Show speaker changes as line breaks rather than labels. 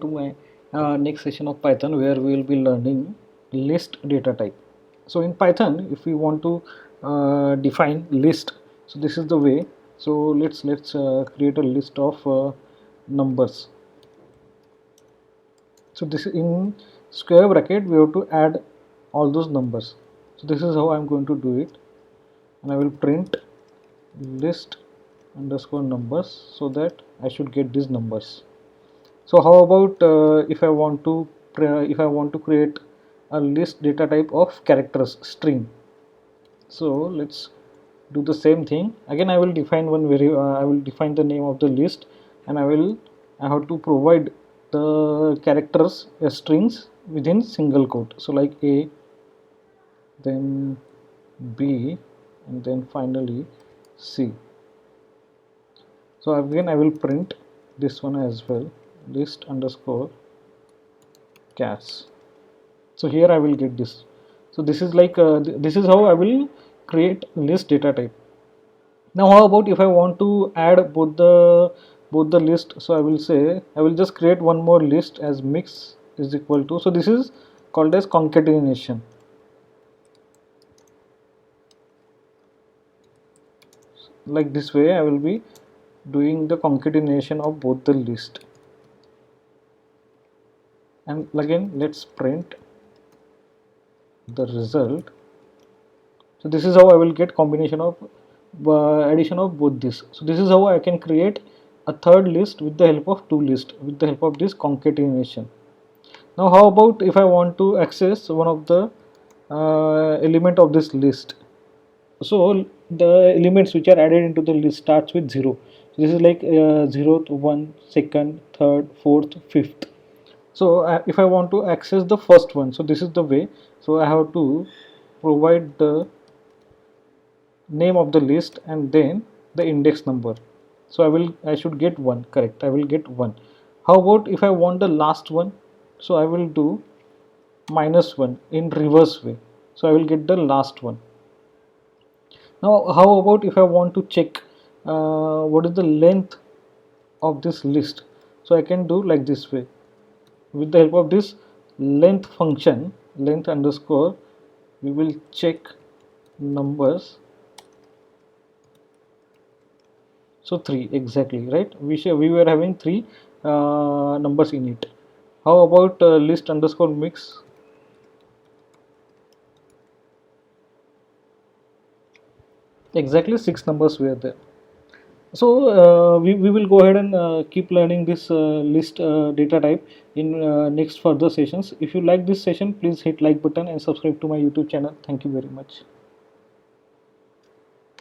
To my next session of Python, where we will be learning list data type. So in Python, if we want to define list, so this is the way. So let's create a list of numbers. So this in square bracket we have to add all those numbers. So this is how I'm going to do it, and I will print list underscore numbers so that I should get these numbers. So how about if I want to create a list data type of characters string? So let's do the same thing again. I will define I will define the name of the list, and I have to provide the characters as strings within single quote. So like A, then B, and then finally C. So again I will print this one as well, list underscore chars. So here I will get this. So this is like this is how I will create list data type. Now how about if I want to add both the list? So I will say I will just create one more list as mix is equal to, so this is called as concatenation. Like this way I will be doing the concatenation of both the list. And again let's print the result. So this is how I will get combination of addition of both this. So this is how I can create a third list with the help of two lists with the help of this concatenation. Now how about if I want to access one of the element of this list? So the elements which are added into the list starts with 0. So this is like 0th, 1, 2nd, 3rd, 4th, 5th. So if I want to access the first one, so this is the way. So I have to provide the name of the list and then the index number. So I should get 1, correct, I will get 1. How about if I want the last one? So I will do -1 in reverse way, so I will get the last one. Now how about if I want to check what is the length of this list? So I can do like this way. With the help of this length function, length underscore, we will check numbers. So 3 exactly, right? We were having 3 numbers in it. How about list underscore mix? Exactly 6 numbers were there. So we will go ahead and keep learning this list data type in next further sessions. If you like this session, please hit like button and subscribe to my YouTube channel. Thank you very much.